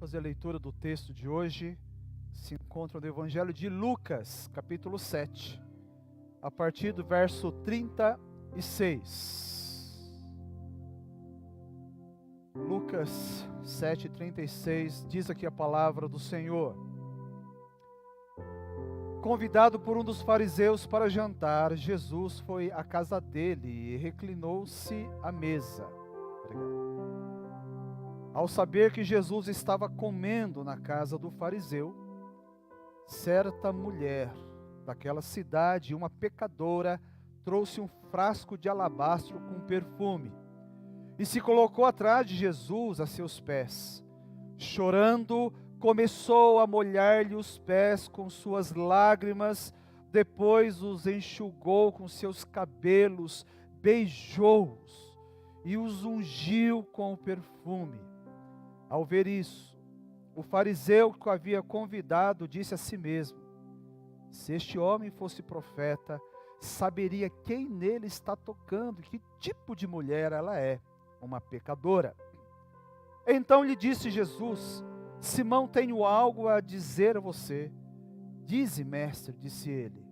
fazer a leitura do texto de hoje. Se encontra no Evangelho de Lucas, capítulo 7, a partir do verso 36. Lucas 7:36 diz aqui a palavra do Senhor. Convidado por um dos fariseus para jantar, Jesus foi à casa dele e reclinou-se à mesa. Ao saber que Jesus estava comendo na casa do fariseu, certa mulher daquela cidade, uma pecadora, trouxe um frasco de alabastro com perfume e se colocou atrás de Jesus a seus pés. Chorando, começou a molhar-lhe os pés com suas lágrimas, depois os enxugou com seus cabelos, beijou-os e os ungiu com o perfume. Ao ver isso, o fariseu que o havia convidado disse a si mesmo: se este homem fosse profeta, saberia quem nele está tocando, que tipo de mulher ela é, uma pecadora. Então lhe disse Jesus: Simão, tenho algo a dizer a você. Dize, mestre, disse ele.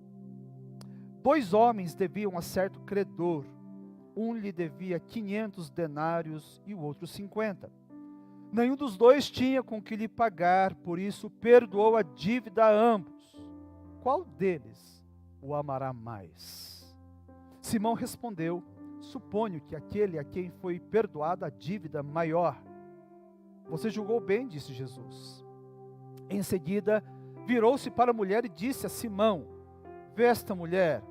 2 homens deviam a certo credor. Um lhe devia 500 denários e o outro 50. Nenhum dos dois tinha com que lhe pagar, por isso perdoou a dívida a ambos. Qual deles o amará mais? Simão respondeu: suponho que aquele a quem foi perdoada a dívida maior. Você julgou bem, disse Jesus. Em seguida, virou-se para a mulher e disse a Simão: vê esta mulher,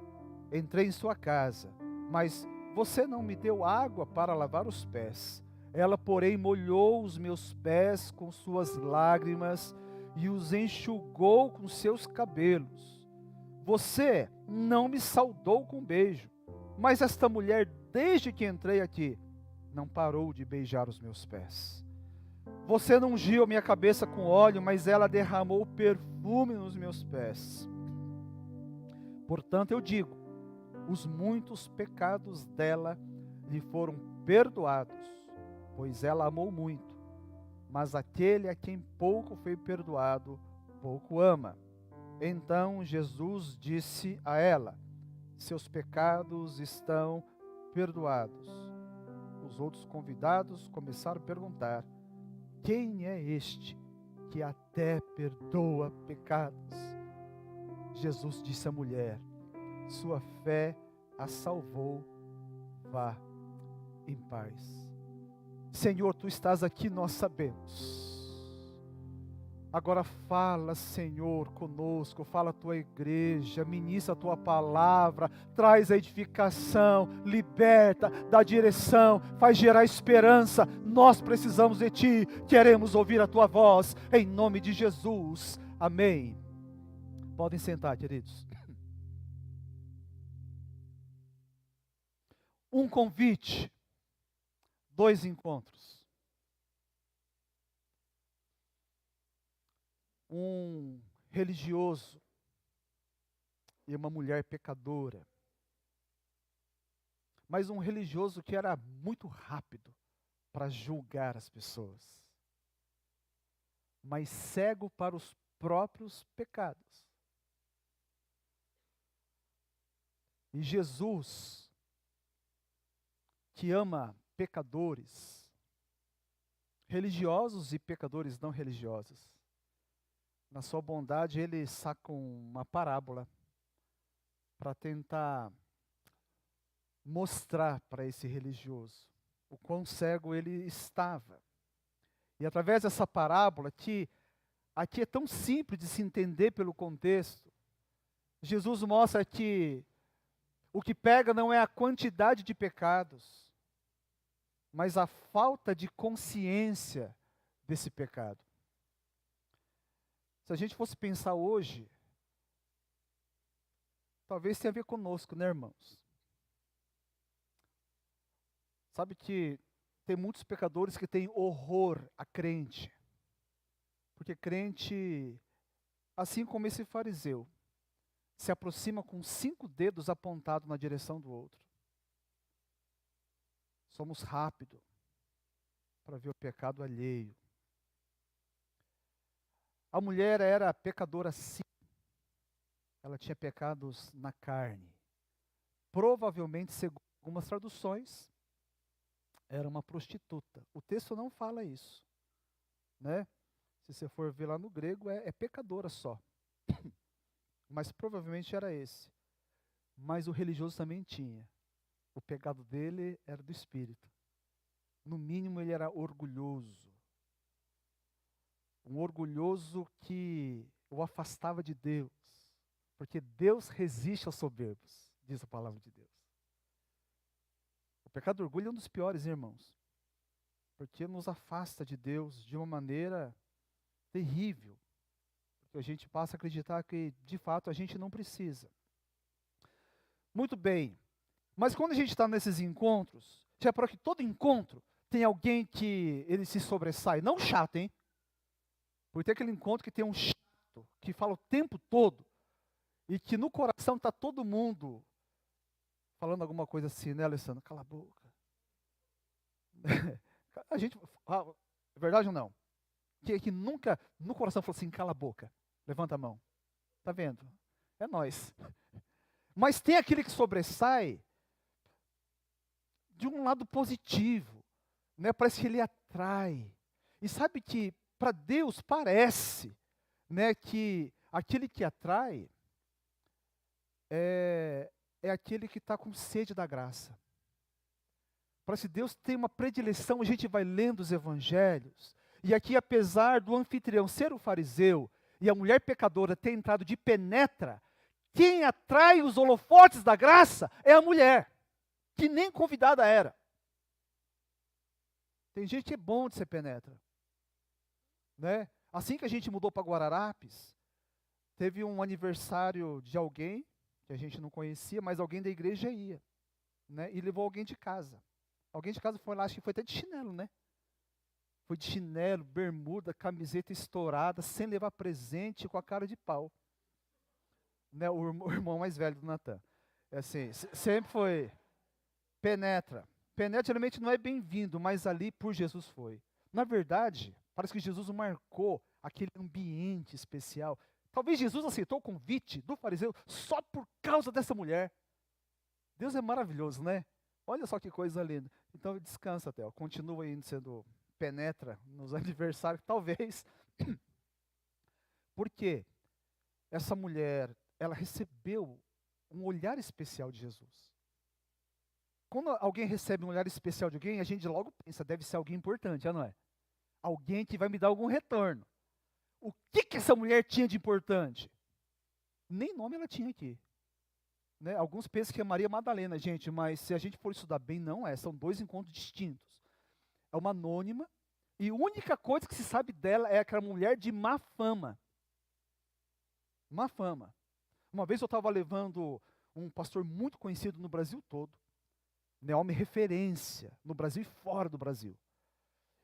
entrei em sua casa, mas você não me deu água para lavar os pés. Ela, porém, molhou os meus pés com suas lágrimas e os enxugou com seus cabelos. Você não me saudou com beijo, mas esta mulher, desde que entrei aqui, não parou de beijar os meus pés. Você não ungiu a minha cabeça com óleo, mas ela derramou perfume nos meus pés. Portanto, eu digo, os muitos pecados dela lhe foram perdoados, pois ela amou muito. Mas aquele a quem pouco foi perdoado, pouco ama. Então Jesus disse a ela: seus pecados estão perdoados. Os outros convidados começaram a perguntar: quem é este que até perdoa pecados? Jesus disse à mulher: sua fé a salvou, vá em paz. Senhor, tu estás aqui, nós sabemos. Agora fala, Senhor, conosco, fala a tua igreja, ministra a tua palavra, traz a edificação, liberta, dá direção, faz gerar esperança. Nós precisamos de ti, queremos ouvir a tua voz, em nome de Jesus, amém. Podem sentar, queridos. Um convite, 2 encontros. Um religioso e uma mulher pecadora. Mas um religioso que era muito rápido para julgar as pessoas, mas cego para os próprios pecados. E Jesus, que ama pecadores, religiosos e pecadores não religiosos, na sua bondade, ele saca uma parábola para tentar mostrar para esse religioso o quão cego ele estava. E através dessa parábola, que aqui é tão simples de se entender pelo contexto, Jesus mostra que o que pega não é a quantidade de pecados, mas a falta de consciência desse pecado. Se a gente fosse pensar hoje, talvez tenha a ver conosco, né, irmãos? Sabe que tem muitos pecadores que têm horror a crente. Porque crente, assim como esse fariseu, se aproxima com 5 dedos apontados na direção do outro. Somos rápidos para ver o pecado alheio. A mulher era pecadora sim. Ela tinha pecados na carne. Provavelmente, segundo algumas traduções, era uma prostituta. O texto não fala isso, né? Se você for ver lá no grego, é pecadora só. Mas provavelmente era esse. Mas o religioso também tinha. O pecado dele era do espírito. No mínimo, ele era orgulhoso. Um orgulhoso que o afastava de Deus. Porque Deus resiste aos soberbos, diz a palavra de Deus. O pecado do orgulho é um dos piores, irmãos. Porque nos afasta de Deus de uma maneira terrível. Porque a gente passa a acreditar que, de fato, a gente não precisa. Muito bem. Mas quando a gente está nesses encontros, já para que todo encontro tem alguém que ele se sobressai. Não chato, hein? Porque tem aquele encontro que tem um chato, que fala o tempo todo, e que no coração está todo mundo falando alguma coisa assim, né, Alessandro? Cala a boca. A gente, é verdade ou não? Que nunca no coração falou assim, cala a boca. Levanta a mão. Tá vendo? É nós. Mas tem aquele que sobressai de um lado positivo, né? Parece que ele atrai. E sabe que para Deus parece, né, que aquele que atrai é aquele que está com sede da graça. Parece que Deus tem uma predileção, a gente vai lendo os evangelhos, e aqui apesar do anfitrião ser o fariseu, e a mulher pecadora ter entrado de penetra, quem atrai os holofotes da graça é a mulher, que nem convidada era. Tem gente que é bom de ser penetra, né? Assim que a gente mudou para Guararapes, teve um aniversário de alguém, que a gente não conhecia, mas alguém da igreja ia, né? E levou alguém de casa. Alguém de casa foi lá, acho que foi até de chinelo, né? Foi de chinelo, bermuda, camiseta estourada, sem levar presente, com a cara de pau. Né? O irmão mais velho do Natan. É assim, sempre foi penetra. Penetra geralmente não é bem-vindo, mas ali por Jesus foi. Na verdade, parece que Jesus marcou aquele ambiente especial. Talvez Jesus aceitou o convite do fariseu só por causa dessa mulher. Deus é maravilhoso, né? Olha só que coisa linda. Então descansa, Theo. Continua aí sendo penetra nos aniversários, talvez. Porque essa mulher, ela recebeu um olhar especial de Jesus. Quando alguém recebe um olhar especial de alguém, a gente logo pensa, deve ser alguém importante, não é? Alguém que vai me dar algum retorno. O que essa mulher tinha de importante? Nem nome ela tinha aqui. Né? Alguns pensam que é Maria Madalena, gente, mas se a gente for estudar bem, não é. São dois encontros distintos. É uma anônima, e a única coisa que se sabe dela é aquela mulher de má fama. Má fama. Uma vez eu estava levando um pastor muito conhecido no Brasil todo, né, homem referência no Brasil e fora do Brasil.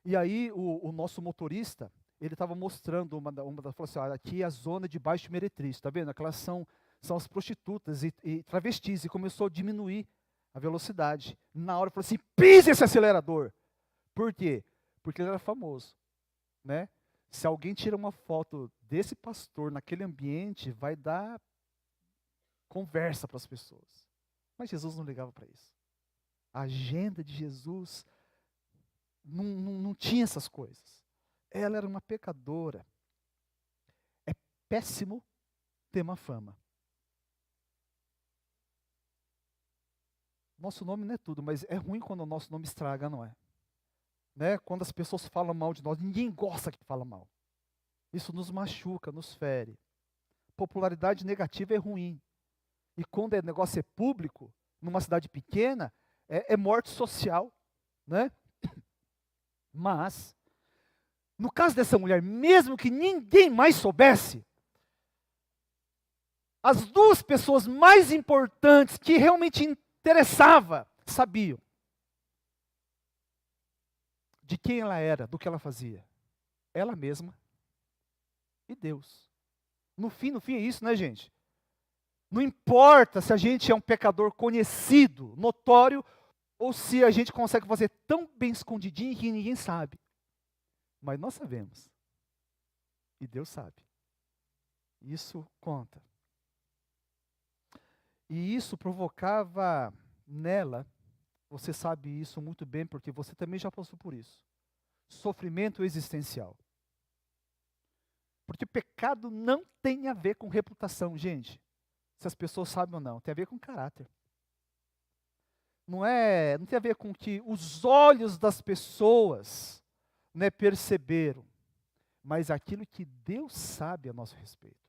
E aí o nosso motorista, ele estava mostrando falou assim, olha, aqui é a zona de baixo meretriz, tá vendo? Aquelas são as prostitutas e travestis, e começou a diminuir a velocidade. Na hora falou assim, pise esse acelerador. Por quê? Porque ele era famoso, né? Se alguém tira uma foto desse pastor naquele ambiente, vai dar conversa para as pessoas. Mas Jesus não ligava para isso. A agenda de Jesus não tinha essas coisas. Ela era uma pecadora. É péssimo ter uma fama. Nosso nome não é tudo, mas é ruim quando o nosso nome estraga, não é? Né? Quando as pessoas falam mal de nós, ninguém gosta que fala mal. Isso nos machuca, nos fere. Popularidade negativa é ruim. E quando o negócio é público, numa cidade pequena, é morte social, né? Mas, no caso dessa mulher, mesmo que ninguém mais soubesse, as duas pessoas mais importantes que realmente interessava, sabiam de quem ela era, do que ela fazia. Ela mesma e Deus. No fim é isso, né, gente? Não importa se a gente é um pecador conhecido, notório, ou se a gente consegue fazer tão bem escondidinho que ninguém sabe. Mas nós sabemos. E Deus sabe. Isso conta. E isso provocava nela, você sabe isso muito bem, porque você também já passou por isso, sofrimento existencial. Porque pecado não tem a ver com reputação, gente. Se as pessoas sabem ou não, tem a ver com caráter. Não tem a ver com o que os olhos das pessoas, né, perceberam, mas aquilo que Deus sabe a nosso respeito.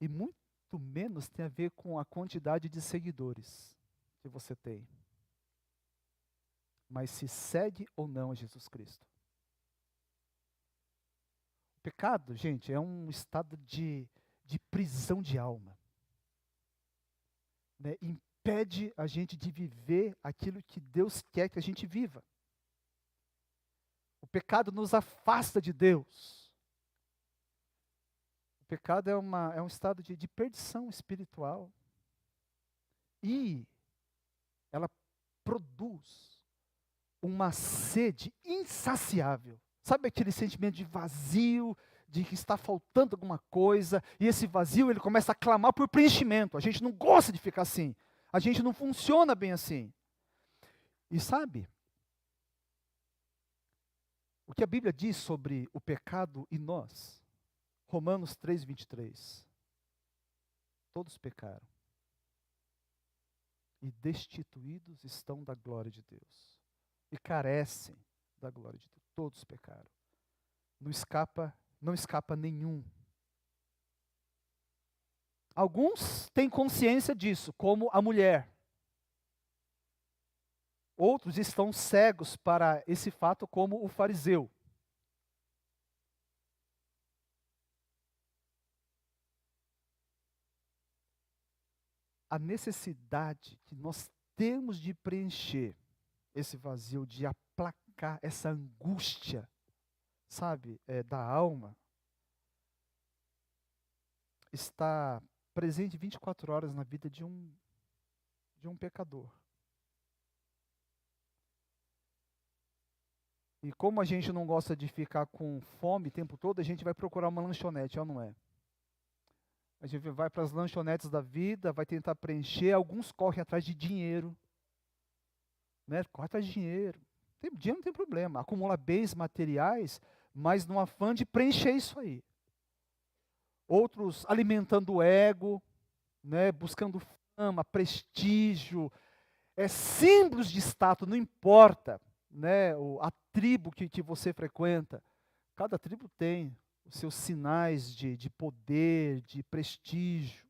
E muito menos tem a ver com a quantidade de seguidores que você tem, mas se segue ou não a Jesus Cristo. O pecado, gente, é um estado de prisão de alma, né? Impede a gente de viver aquilo que Deus quer que a gente viva. O pecado nos afasta de Deus. O pecado é um estado de perdição espiritual. E ela produz uma sede insaciável. Sabe aquele sentimento de vazio, de que está faltando alguma coisa, e esse vazio ele começa a clamar por preenchimento. A gente não gosta de ficar assim. A gente não funciona bem assim. E sabe, o que a Bíblia diz sobre o pecado e nós? Romanos 3:23. Todos pecaram e destituídos estão da glória de Deus. E carecem da glória de Deus. Todos pecaram. Não escapa nenhum. Alguns têm consciência disso, como a mulher. Outros estão cegos para esse fato, como o fariseu. A necessidade que nós temos de preencher esse vazio, de aplacar essa angústia, sabe, da alma, está presente 24 horas na vida de um pecador. E como a gente não gosta de ficar com fome o tempo todo, a gente vai procurar uma lanchonete, ou não é? A gente vai para as lanchonetes da vida, vai tentar preencher, alguns correm atrás de dinheiro, né? Corre atrás de dinheiro. Dinheiro não tem problema, acumula bens materiais, mas no afã de preencher isso aí. Outros alimentando o ego, né? Buscando fama, prestígio, símbolos de status, não importa, né? A tribo que você frequenta, cada tribo tem os seus sinais de poder, de prestígio.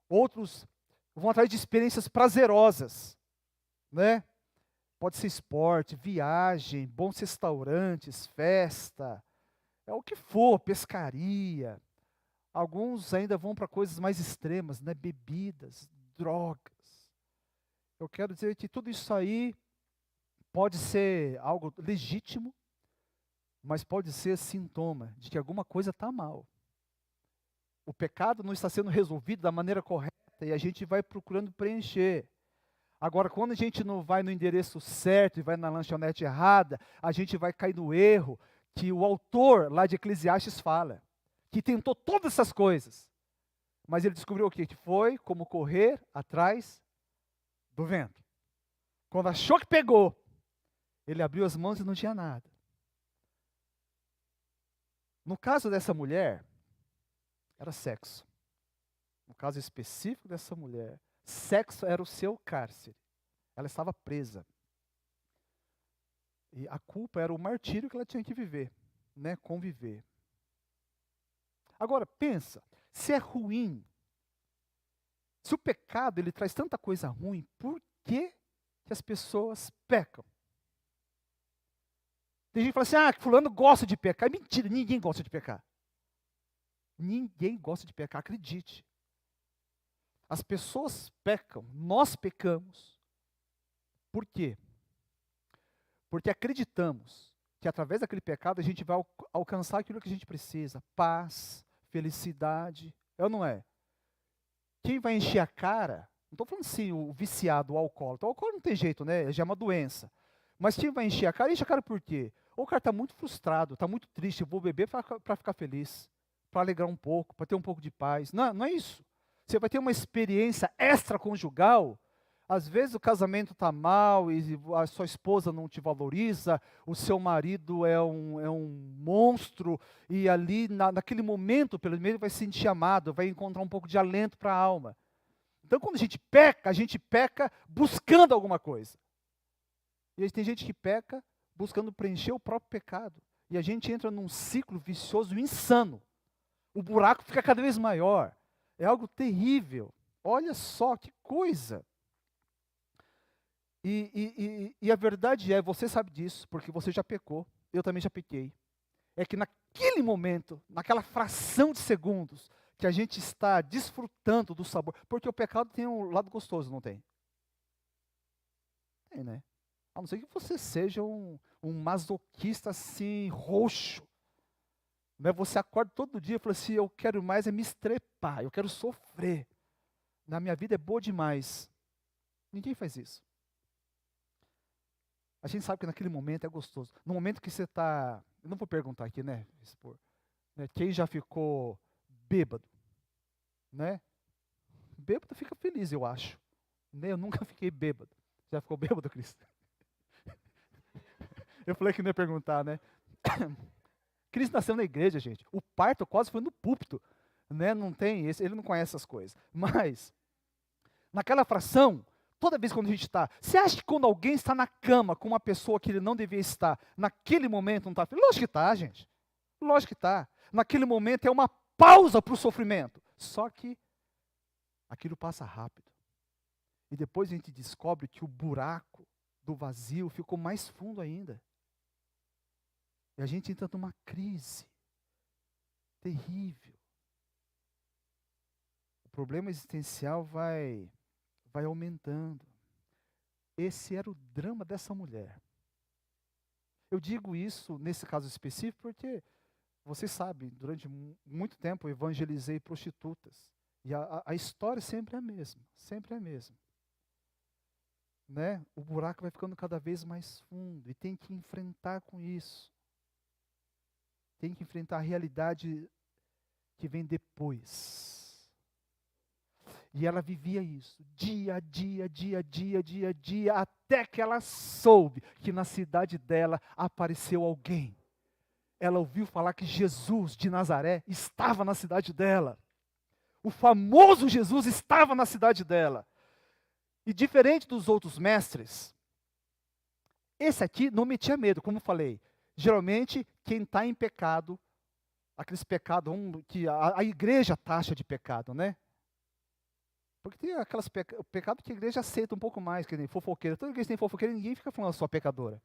Outros vão atrás de experiências prazerosas, né? Pode ser esporte, viagem, bons restaurantes, festa, é o que for, pescaria. Alguns ainda vão para coisas mais extremas, né? Bebidas, drogas. Eu quero dizer que tudo isso aí pode ser algo legítimo, mas pode ser sintoma de que alguma coisa está mal. O pecado não está sendo resolvido da maneira correta e a gente vai procurando preencher. Agora, quando a gente não vai no endereço certo e vai na lanchonete errada, a gente vai cair no erro que o autor lá de Eclesiastes fala, que tentou todas essas coisas, mas ele descobriu o quê? Que foi como correr atrás do vento. Quando achou que pegou, ele abriu as mãos e não tinha nada. No caso dessa mulher, era sexo. No caso específico dessa mulher, sexo era o seu cárcere. Ela estava presa. E a culpa era o martírio que ela tinha que viver, né? Conviver. Agora, pensa, se é ruim, se o pecado ele traz tanta coisa ruim, por que as pessoas pecam? Tem gente que fala assim, que fulano gosta de pecar. É mentira, ninguém gosta de pecar. Ninguém gosta de pecar, acredite. As pessoas pecam, nós pecamos. Por quê? Porque acreditamos que através daquele pecado a gente vai alcançar aquilo que a gente precisa. Paz, felicidade, é ou não é? Quem vai encher a cara, não estou falando assim o viciado, o alcoólatra. O alcoólatra não tem jeito, né? Já é uma doença. Mas quem vai encher a cara? Enche a cara por quê? Ou o cara está muito frustrado, está muito triste, eu vou beber para ficar feliz, para alegrar um pouco, para ter um pouco de paz. Não, não é isso. Você vai ter uma experiência extraconjugal. Às vezes o casamento está mal e a sua esposa não te valoriza, o seu marido é um monstro, e ali naquele momento, pelo menos, vai se sentir amado, vai encontrar um pouco de alento para a alma. Então quando a gente peca buscando alguma coisa. E aí tem gente que peca buscando preencher o próprio pecado. E a gente entra num ciclo vicioso insano. O buraco fica cada vez maior. É algo terrível. Olha só que coisa. E a verdade é, você sabe disso, porque você já pecou, eu também já pequei. É que naquele momento, naquela fração de segundos, que a gente está desfrutando do sabor, porque o pecado tem um lado gostoso, não tem? Tem, né? A não ser que você seja um masoquista assim, roxo. Né? Você acorda todo dia e fala assim, eu quero mais é me estrepar, eu quero sofrer. Na minha vida é boa demais. Ninguém faz isso. A gente sabe que naquele momento é gostoso. No momento que você está, eu não vou perguntar aqui, né? Expor, né? Quem já ficou bêbado, né? Bêbado fica feliz, eu acho. Né? Eu nunca fiquei bêbado. Já ficou bêbado, Cristo? Eu falei que não ia perguntar, né? Cristo nasceu na igreja, gente. O parto quase foi no púlpito, né? Não tem, ele não conhece essas coisas. Mas naquela fração, toda vez quando a gente está, você acha que quando alguém está na cama com uma pessoa que ele não devia estar, naquele momento não está feliz? Lógico que está, gente. Lógico que está. Naquele momento é uma pausa para o sofrimento. Só que aquilo passa rápido. E depois a gente descobre que o buraco do vazio ficou mais fundo ainda. E a gente entra numa crise terrível. O problema existencial vai aumentando. Esse era o drama dessa mulher. Eu digo isso nesse caso específico porque, você sabe, durante muito tempo eu evangelizei prostitutas. E a história sempre é a mesma, sempre é a mesma. Né? O buraco vai ficando cada vez mais fundo e tem que enfrentar com isso. Tem que enfrentar a realidade que vem depois. E ela vivia isso, dia a dia, até que ela soube que na cidade dela apareceu alguém. Ela ouviu falar que Jesus de Nazaré estava na cidade dela. O famoso Jesus estava na cidade dela. E diferente dos outros mestres, esse aqui não metia medo, como falei. Geralmente, quem está em pecado, aqueles pecados que a igreja taxa de pecado, né? Porque tem aquelas pecados que a igreja aceita um pouco mais, que nem fofoqueira. Toda igreja tem fofoqueira e ninguém fica falando só pecadora.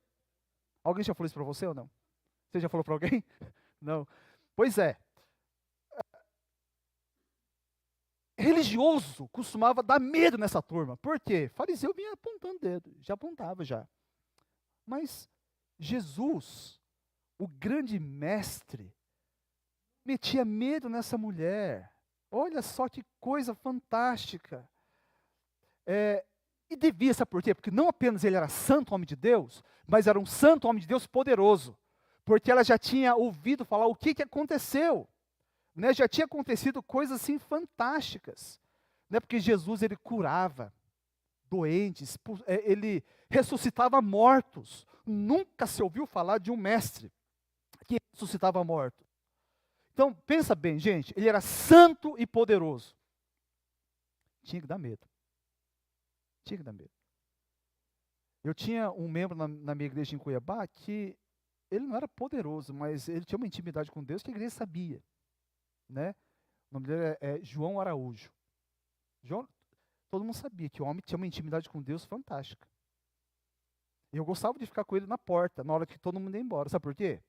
Alguém já falou isso para você ou não? Você já falou para alguém? Não. Pois é. Religioso costumava dar medo nessa turma. Por quê? Fariseu vinha apontando o dedo, já apontava já. Mas Jesus, o grande mestre, metia medo nessa mulher. Olha só que coisa fantástica. E devia, sabe por quê? Porque não apenas ele era santo homem de Deus, mas era um santo homem de Deus poderoso. Porque ela já tinha ouvido falar o que aconteceu. Né? Já tinha acontecido coisas assim fantásticas. Né? Porque Jesus, ele curava doentes, ele ressuscitava mortos. Nunca se ouviu falar de um mestre que ressuscitava mortos. Então, pensa bem, gente, ele era santo e poderoso. Tinha que dar medo. Tinha que dar medo. Eu tinha um membro na minha igreja em Cuiabá que ele não era poderoso, mas ele tinha uma intimidade com Deus que a igreja sabia. Né? O nome dele é João Araújo. Todo mundo sabia que o homem tinha uma intimidade com Deus fantástica. E eu gostava de ficar com ele na porta, na hora que todo mundo ia embora. Sabe por quê?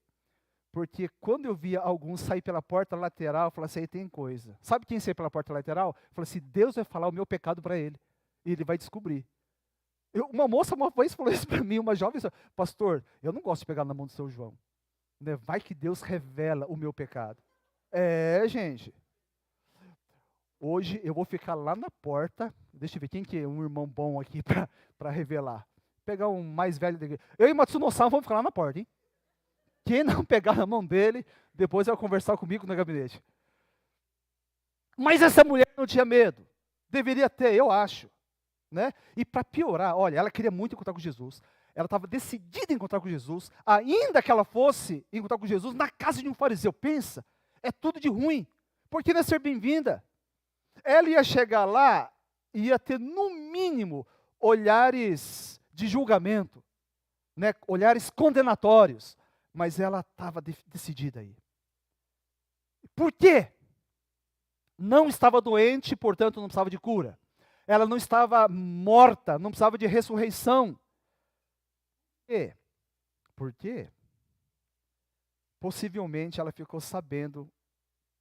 Porque quando eu via alguns sair pela porta lateral, eu falava assim, aí tem coisa. Sabe quem saiu pela porta lateral? Eu falei assim, Deus vai falar o meu pecado para ele. E ele vai descobrir. Uma moça uma vez falou isso para mim, uma jovem, pastor, eu não gosto de pegar na mão do seu João. Né? Vai que Deus revela o meu pecado. Gente. Hoje eu vou ficar lá na porta. Deixa eu ver quem que é um irmão bom aqui para revelar. Pegar um mais velho da igreja. Eu e Matsuno-san vamos ficar lá na porta, hein? Quem não pegar na mão dele, depois vai conversar comigo no gabinete. Mas essa mulher não tinha medo. Deveria ter, eu acho. Né? E para piorar, olha, ela queria muito encontrar com Jesus. Ela estava decidida em encontrar com Jesus, ainda que ela fosse encontrar com Jesus na casa de um fariseu. Pensa, é tudo de ruim. Por que não ia ser bem-vinda? Ela ia chegar lá e ia ter, no mínimo, olhares de julgamento, né? Olhares condenatórios. Mas ela estava decidida aí. Por quê? Não estava doente, portanto não precisava de cura. Ela não estava morta, não precisava de ressurreição. Por quê? Porque possivelmente ela ficou sabendo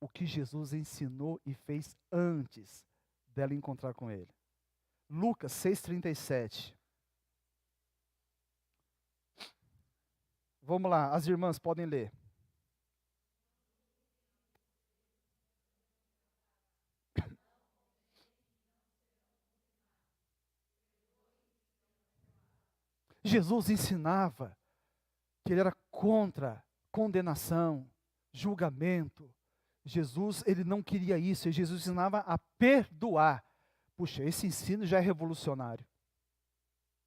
o que Jesus ensinou e fez antes dela encontrar com ele. Lucas 6,37. Vamos lá, as irmãs podem ler. Jesus ensinava que ele era contra condenação, julgamento. Jesus, ele não queria isso, e Jesus ensinava a perdoar. Puxa, esse ensino já é revolucionário.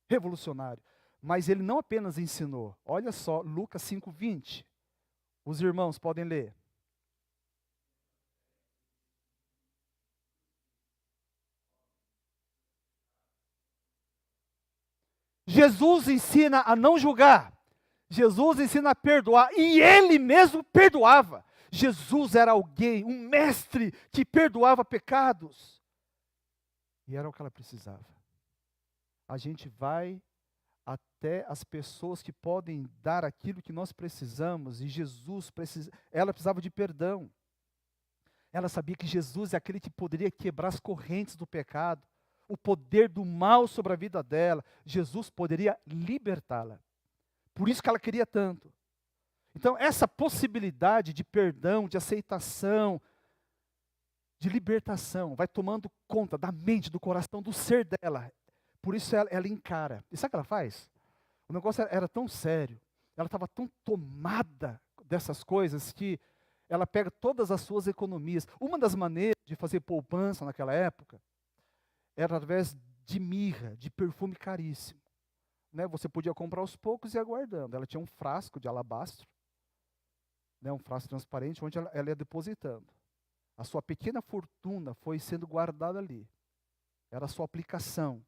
Revolucionário. Mas ele não apenas ensinou. Olha só, Lucas 5,20. Os irmãos podem ler. Jesus ensina a não julgar. Jesus ensina a perdoar. E ele mesmo perdoava. Jesus era alguém, um mestre que perdoava pecados. E era o que ela precisava. A gente vai até as pessoas que podem dar aquilo que nós precisamos. E ela precisava de perdão. Ela sabia que Jesus é aquele que poderia quebrar as correntes do pecado, o poder do mal sobre a vida dela. Jesus poderia libertá-la. Por isso que ela queria tanto. Então, essa possibilidade de perdão, de aceitação, de libertação, vai tomando conta da mente, do coração, do ser dela. Por isso ela encara. E sabe o que ela faz? O negócio era tão sério, ela estava tão tomada dessas coisas que ela pega todas as suas economias. Uma das maneiras de fazer poupança naquela época era através de mirra, de perfume caríssimo. Né? Você podia comprar aos poucos e ir aguardando. Ela tinha um frasco de alabastro, né? Um frasco transparente, onde ela ia depositando. A sua pequena fortuna foi sendo guardada ali. Era a sua aplicação,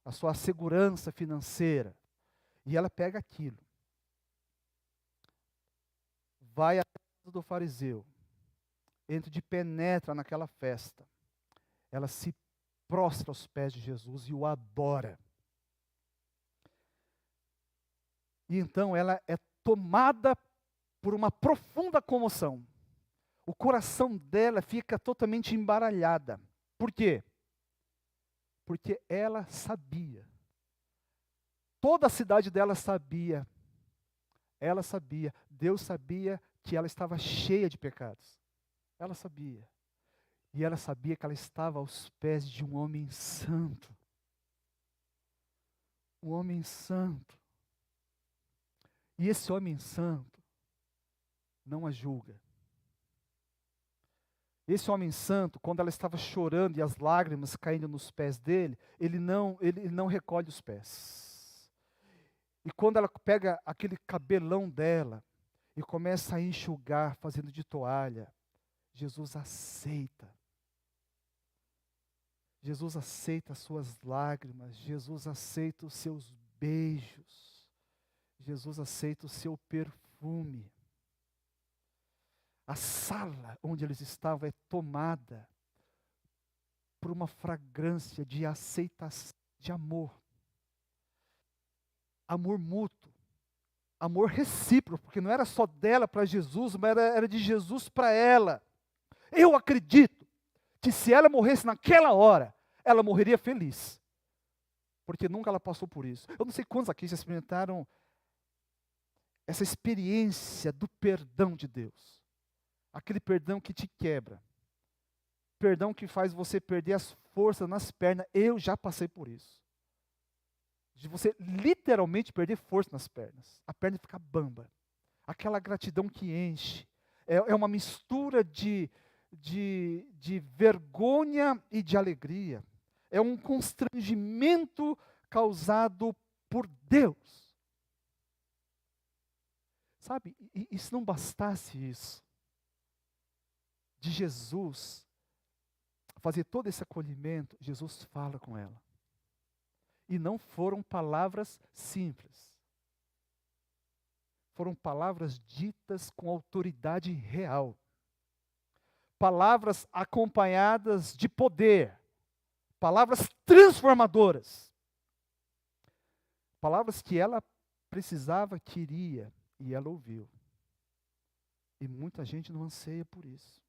a sua segurança financeira. E ela pega aquilo, vai à casa do fariseu, penetra naquela festa. Ela se prostra aos pés de Jesus e o adora. E então ela é tomada por uma profunda comoção. O coração dela fica totalmente embaralhada. Por quê? Porque ela sabia. Toda a cidade dela sabia. Ela sabia. Deus sabia que ela estava cheia de pecados. Ela sabia. E ela sabia que ela estava aos pés de um homem santo. Um homem santo. E esse homem santo não a julga. Esse homem santo, quando ela estava chorando e as lágrimas caindo nos pés dele, ele não recolhe os pés. E quando ela pega aquele cabelão dela e começa a enxugar, fazendo de toalha, Jesus aceita. Jesus aceita as suas lágrimas, Jesus aceita os seus beijos, Jesus aceita o seu perfume. A sala onde eles estavam é tomada por uma fragrância de aceitação, de amor. Amor mútuo, amor recíproco, porque não era só dela para Jesus, mas era de Jesus para ela. Eu acredito que se ela morresse naquela hora, ela morreria feliz, porque nunca ela passou por isso. Eu não sei quantos aqui já experimentaram essa experiência do perdão de Deus. Aquele perdão que te quebra. Perdão que faz você perder as forças nas pernas. Eu já passei por isso. de você literalmente perder força nas pernas. A perna fica bamba. Aquela gratidão que enche. É uma mistura de vergonha e de alegria. É um constrangimento causado por Deus. Sabe, e se não bastasse isso, de Jesus fazer todo esse acolhimento, Jesus fala com ela. E não foram palavras simples. Foram palavras ditas com autoridade real. Palavras acompanhadas de poder. Palavras transformadoras. Palavras que ela precisava, queria, e ela ouviu. E muita gente não anseia por isso.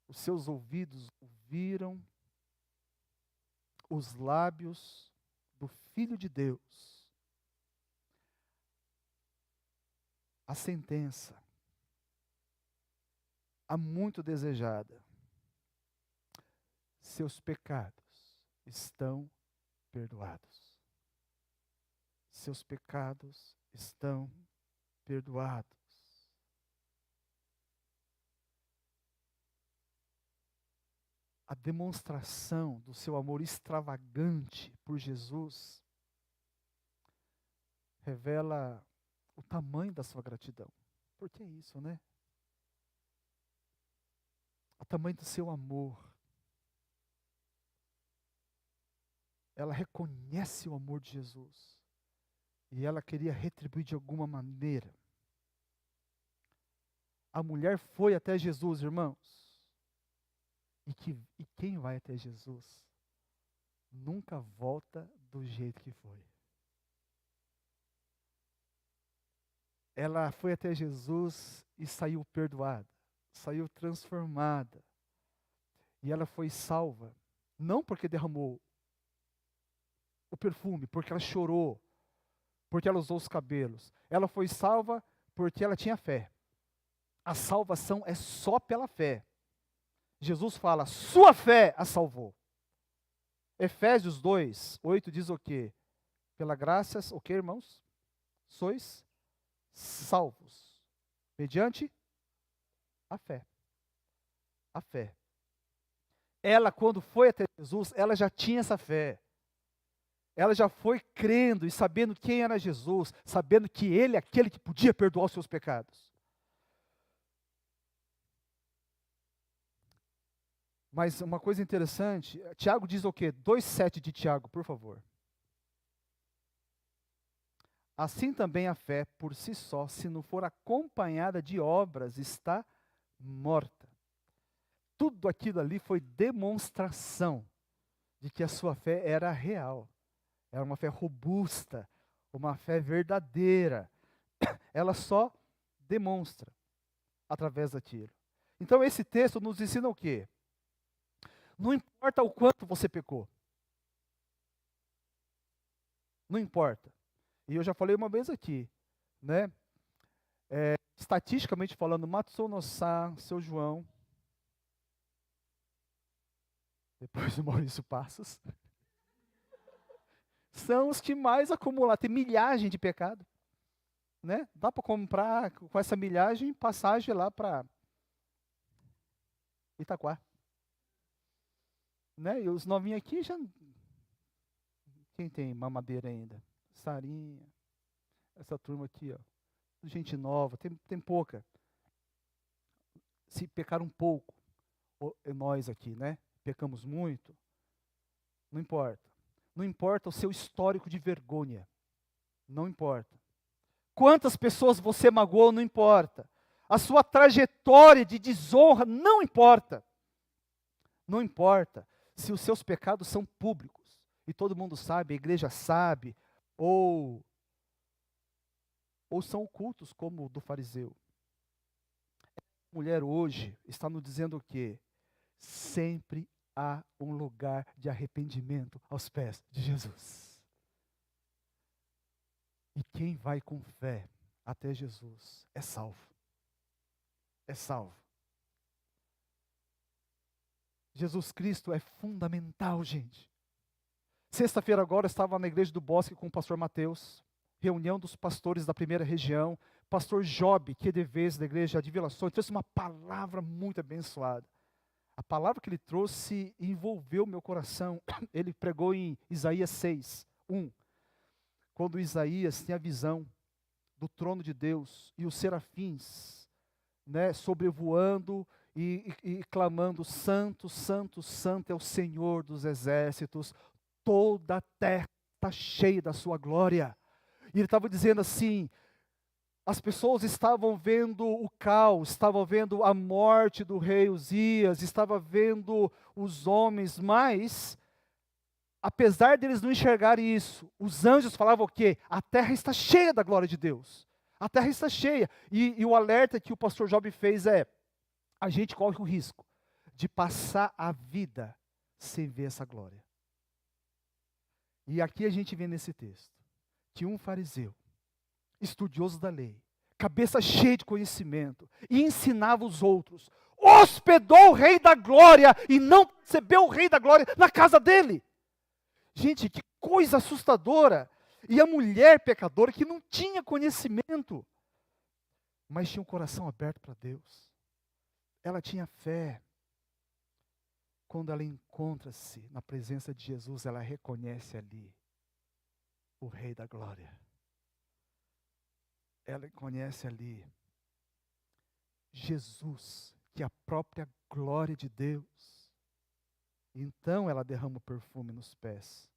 Os seus ouvidos ouviram os lábios do Filho de Deus. A sentença, há muito desejada. Seus pecados estão perdoados. Seus pecados estão perdoados. A demonstração do seu amor extravagante por Jesus revela o tamanho da sua gratidão. Por que isso, né? O tamanho do seu amor. Ela reconhece o amor de Jesus. E ela queria retribuir de alguma maneira. A mulher foi até Jesus, irmãos. E quem vai até Jesus nunca volta do jeito que foi. Ela foi até Jesus e saiu perdoada, saiu transformada. E ela foi salva, não porque derramou o perfume, porque ela chorou, porque ela usou os cabelos. Ela foi salva porque ela tinha fé. A salvação é só pela fé. Jesus fala, sua fé a salvou. Efésios 2, 8 diz o quê? Pela graça, o quê, irmãos? Sois salvos. Mediante a fé. A fé. Ela, quando foi até Jesus, ela já tinha essa fé. Ela já foi crendo e sabendo quem era Jesus, sabendo que Ele é aquele que podia perdoar os seus pecados. Mas uma coisa interessante, Tiago diz o quê? 2,7 de Tiago, por favor. Assim também a fé, por si só, se não for acompanhada de obras, está morta. Tudo aquilo ali foi demonstração de que a sua fé era real. Era uma fé robusta, uma fé verdadeira. Ela só demonstra através daquilo. Então esse texto nos ensina o quê? Não importa o quanto você pecou. Não importa. E eu já falei uma vez aqui, né? Estatisticamente falando, Matsuno-san, seu João, depois o Maurício Passos, são os que mais acumulam. Tem milhagem de pecado. Né? Dá para comprar com essa milhagem passagem lá para Itaquá. Né? E os novinhos aqui já. Quem tem mamadeira ainda? Sarinha. Essa turma aqui, ó. Gente nova, tem pouca. Se pecar um pouco, nós aqui, né? Pecamos muito. Não importa. Não importa o seu histórico de vergonha. Não importa. Quantas pessoas você magoou, não importa. A sua trajetória de desonra, não importa. Não importa se os seus pecados são públicos. E todo mundo sabe, a igreja sabe. Ou são ocultos, como o do fariseu. A mulher hoje está nos dizendo o quê? Sempre há um lugar de arrependimento aos pés de Jesus. E quem vai com fé até Jesus é salvo. É salvo. Jesus Cristo é fundamental, gente. Sexta-feira agora eu estava na igreja do Bosque com o pastor Mateus, reunião dos pastores da primeira região, pastor Job, que é de vez da igreja de Vila Sônia, trouxe uma palavra muito abençoada. A palavra que ele trouxe envolveu meu coração. Ele pregou em Isaías 6, 1, quando Isaías tem a visão do trono de Deus e os serafins, né, sobrevoando e clamando: Santo, Santo, Santo é o Senhor dos exércitos, toda a terra está cheia da sua glória. E ele estava dizendo assim, as pessoas estavam vendo o caos, estavam vendo a morte do rei Uzias, estavam vendo os homens, mas, apesar deles não enxergarem isso, os anjos falavam o quê? A terra está cheia da glória de Deus. A terra está cheia. E o alerta que o pastor Job fez é, a gente corre o risco de passar a vida sem ver essa glória. E aqui a gente vê nesse texto, que um fariseu, estudioso da lei, cabeça cheia de conhecimento, e ensinava os outros, hospedou o rei da glória, e não recebeu o rei da glória na casa dele. Gente, que coisa assustadora. E a mulher pecadora que não tinha conhecimento, mas tinha um coração aberto para Deus. Ela tinha fé. Quando ela encontra-se na presença de Jesus, ela reconhece ali o Rei da Glória. Ela reconhece ali Jesus, que é a própria glória de Deus. Então ela derrama o perfume nos pés.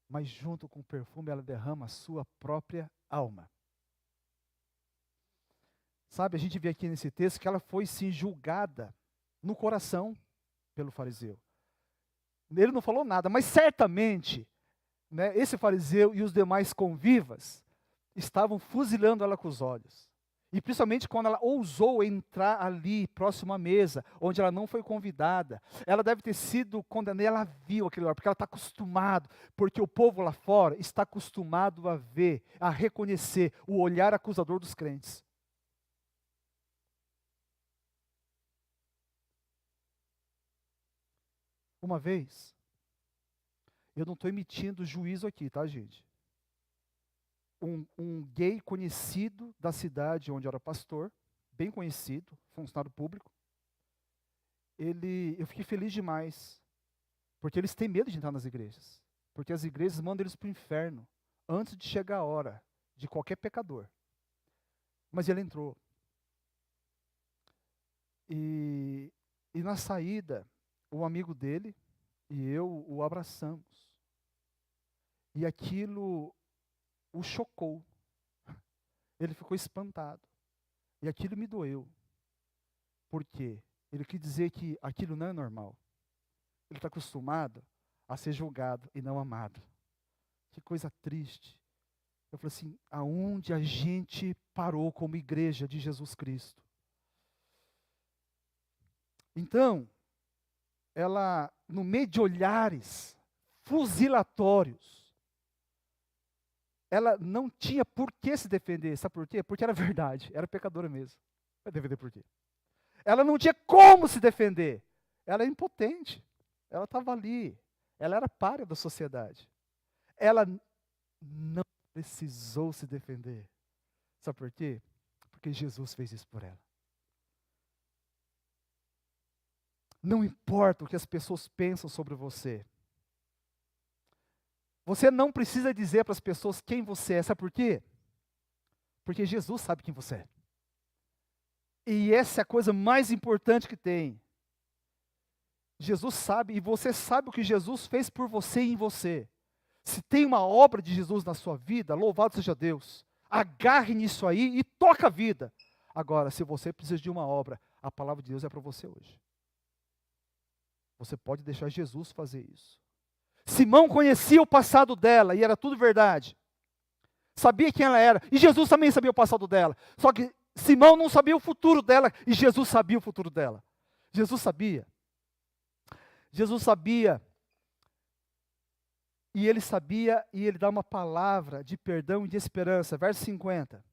Mas junto com o perfume ela derrama a sua própria alma. Sabe, a gente vê aqui nesse texto que ela foi sim julgada no coração pelo fariseu. Ele não falou nada, mas certamente, né, esse fariseu e os demais convivas estavam fuzilando ela com os olhos. E principalmente quando ela ousou entrar ali, próximo à mesa, onde ela não foi convidada. Ela deve ter sido condenada, ela viu aquele lugar, porque ela está acostumada, porque o povo lá fora está acostumado a ver, a reconhecer o olhar acusador dos crentes. Uma vez, eu não estou emitindo juízo aqui, tá, gente? Um gay conhecido da cidade onde eu era pastor, bem conhecido, funcionário público, eu fiquei feliz demais, porque eles têm medo de entrar nas igrejas, porque as igrejas mandam eles para o inferno, antes de chegar a hora de qualquer pecador. Mas ele entrou. E na saída, o amigo dele e eu o abraçamos. E aquilo o chocou. Ele ficou espantado. E aquilo me doeu. Por quê? Ele quis dizer que aquilo não é normal. Ele está acostumado a ser julgado e não amado. Que coisa triste. Eu falei assim, aonde a gente parou como igreja de Jesus Cristo? Então, ela, no meio de olhares fuzilatórios, ela não tinha por que se defender. Sabe por quê? Porque era verdade, era pecadora mesmo. Vai defender por quê? Ela não tinha como se defender. Ela é impotente. Ela estava ali. Ela era pária da sociedade. Ela não precisou se defender. Sabe por quê? Porque Jesus fez isso por ela. Não importa o que as pessoas pensam sobre você. Você não precisa dizer para as pessoas quem você é. Sabe por quê? Porque Jesus sabe quem você é. E essa é a coisa mais importante que tem. Jesus sabe, e você sabe o que Jesus fez por você e em você. Se tem uma obra de Jesus na sua vida, louvado seja Deus. Agarre nisso aí e toca a vida. Agora, se você precisa de uma obra, a palavra de Deus é para você hoje. Você pode deixar Jesus fazer isso. Simão conhecia o passado dela e era tudo verdade. Sabia quem ela era. E Jesus também sabia o passado dela. Só que Simão não sabia o futuro dela e Jesus sabia o futuro dela. Jesus sabia. Jesus sabia. E ele sabia e ele dá uma palavra de perdão e de esperança. Verso 50.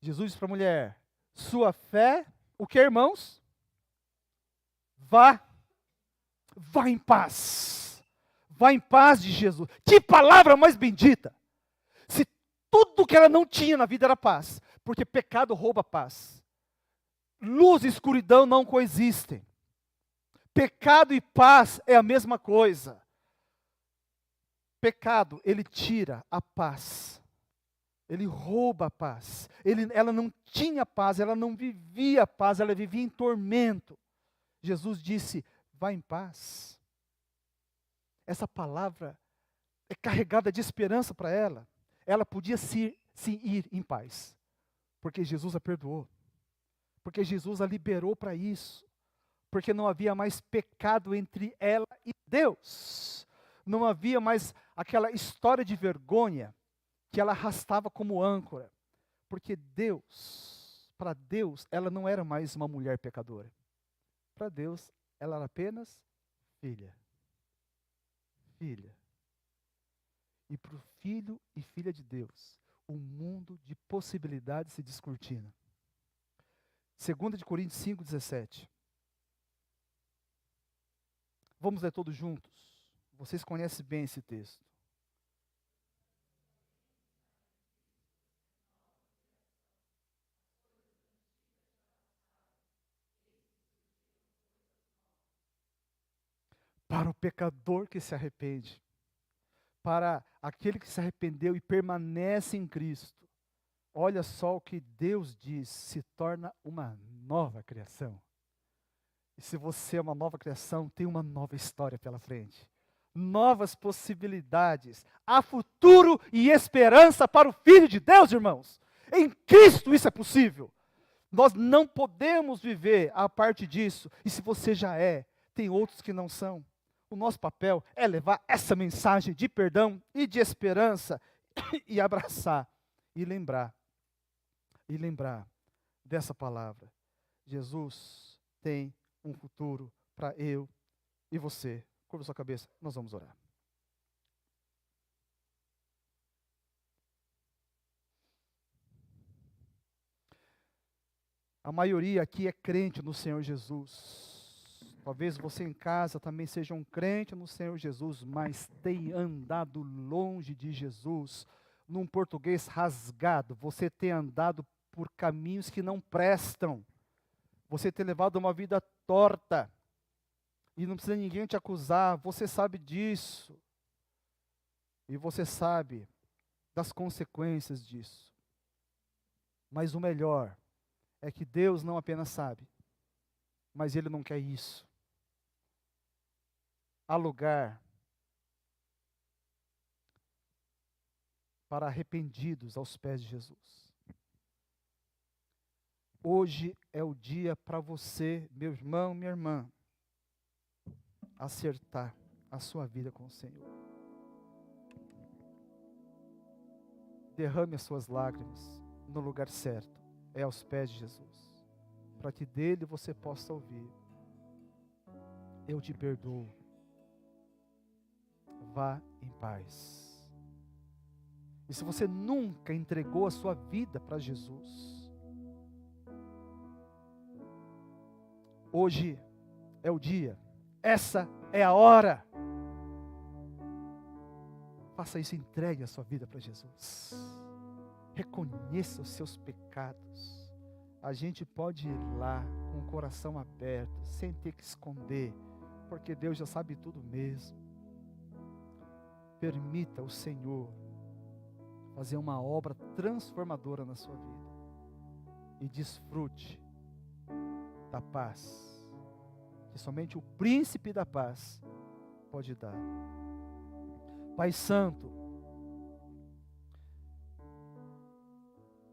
Jesus disse para a mulher: sua fé, o que, irmãos? Vá. vá em paz. Vá em paz de Jesus. Que palavra mais bendita! Se tudo que ela não tinha na vida era paz, porque pecado rouba a paz. Luz e escuridão não coexistem. Pecado e paz é a mesma coisa. Pecado, ele tira a paz. Ele rouba a paz. Ela não tinha paz, ela não vivia paz, ela vivia em tormento. Jesus disse, vá em paz. Essa palavra é carregada de esperança para ela. Ela podia se ir em paz, porque Jesus a perdoou. Porque Jesus a liberou para isso. Porque não havia mais pecado entre ela e Deus. Não havia mais aquela história de vergonha que ela arrastava como âncora. Porque Deus, para Deus, ela não era mais uma mulher pecadora. Para Deus, ela era apenas filha. Filha. E para o filho e filha de Deus, um mundo de possibilidades se descortina. 2 Coríntios 5,17. Vamos ler todos juntos. Vocês conhecem bem esse texto. Para o pecador que se arrepende, para aquele que se arrependeu e permanece em Cristo, olha só o que Deus diz, se torna uma nova criação. E se você é uma nova criação, tem uma nova história pela frente. Novas possibilidades. Há futuro e esperança para o Filho de Deus, irmãos. Em Cristo isso é possível. Nós não podemos viver a parte disso. E se você já é, tem outros que não são. O nosso papel é levar essa mensagem de perdão e de esperança e abraçar e lembrar dessa palavra. Jesus tem um futuro para eu e você. Curva sua cabeça, nós vamos orar. A maioria aqui é crente no Senhor Jesus. Talvez você em casa também seja um crente no Senhor Jesus, mas tem andado longe de Jesus. Num português rasgado, você tem andado por caminhos que não prestam. Você tem levado uma vida torta. E não precisa ninguém te acusar, você sabe disso. E você sabe das consequências disso. Mas o melhor é que Deus não apenas sabe, mas Ele não quer isso. Há lugar para arrependidos aos pés de Jesus. Hoje é o dia para você, meu irmão, minha irmã, acertar a sua vida com o Senhor. Derrame as suas lágrimas no lugar certo, é aos pés de Jesus, para que dele você possa ouvir: eu te perdoo, vá em paz. E se você nunca entregou a sua vida para Jesus, hoje é o dia, essa é a hora. Faça isso, entregue a sua vida para Jesus. Reconheça os seus pecados. A gente pode ir lá com o coração aberto, sem ter que esconder, porque Deus já sabe tudo mesmo. Permita o Senhor fazer uma obra transformadora na sua vida. E desfrute da paz, que somente o príncipe da paz pode dar. Pai Santo,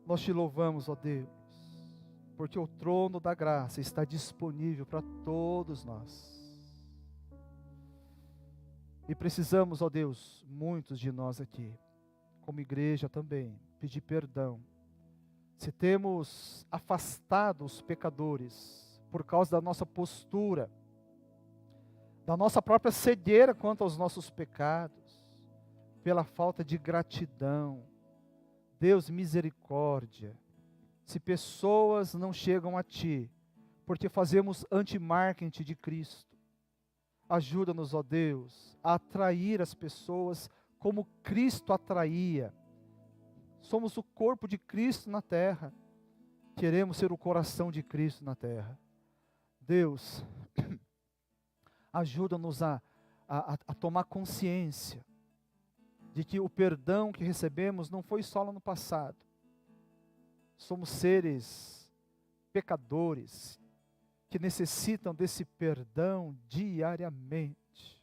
nós te louvamos, ó Deus, porque o trono da graça está disponível para todos nós. E precisamos, ó Deus, muitos de nós aqui, como igreja também, pedir perdão. Se temos afastado os pecadores por causa da nossa postura, da nossa própria cegueira quanto aos nossos pecados, pela falta de gratidão. Deus, misericórdia. Se pessoas não chegam a Ti, porque fazemos anti-marketing de Cristo, Ajuda-nos, ó Deus, a atrair as pessoas como Cristo atraía. Somos o corpo de Cristo na terra. Queremos ser o coração de Cristo na terra. Deus, ajuda-nos a tomar consciência de que o perdão que recebemos não foi só lá no passado. Somos seres pecadores que necessitam desse perdão diariamente.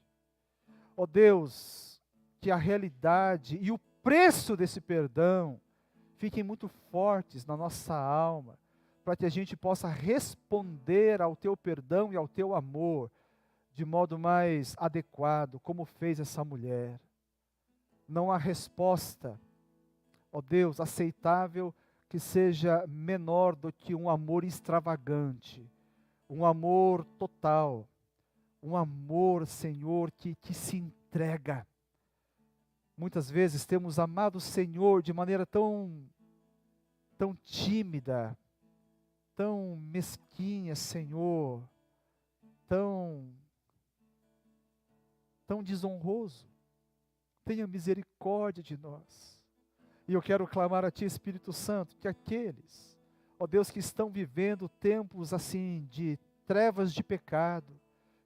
Ó Deus, que a realidade e o preço desse perdão fiquem muito fortes na nossa alma, para que a gente possa responder ao Teu perdão e ao Teu amor de modo mais adequado, como fez essa mulher. Não há resposta, ó Deus, aceitável que seja menor do que um amor extravagante, um amor total, um amor, Senhor, que se entrega. Muitas vezes temos amado o Senhor de maneira tão tímida, tão mesquinha, Senhor, tão desonroso. Tenha misericórdia de nós. E eu quero clamar a Ti, Espírito Santo, que aqueles, ó Deus, que estão vivendo tempos assim de trevas de pecado,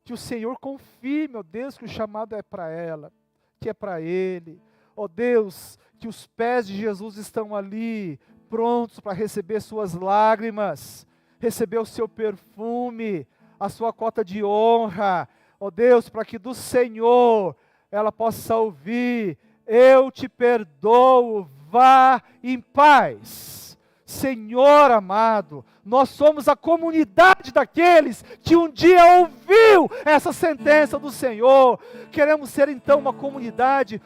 que o Senhor confirme, ó Deus, que o chamado é para ela, que é para ele. Ó Deus, que os pés de Jesus estão ali, prontos para receber suas lágrimas, receber o seu perfume, a sua cota de honra. Ó Deus, para que do Senhor ela possa ouvir: eu te perdoo, vá em paz. Senhor amado, nós somos a comunidade daqueles que um dia ouviu essa sentença do Senhor. Queremos ser então uma comunidade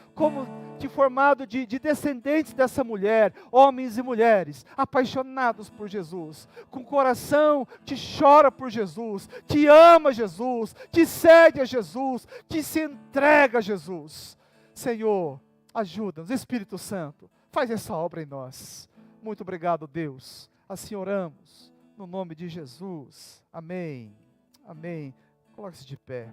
formado de descendentes dessa mulher, homens e mulheres, apaixonados por Jesus, com coração que chora por Jesus, que ama Jesus, que segue a Jesus, que se entrega a Jesus. Senhor, ajuda-nos, Espírito Santo, faz essa obra em nós. Muito obrigado, Deus. Assim oramos, no nome de Jesus. Amém. Amém. Coloque-se de pé.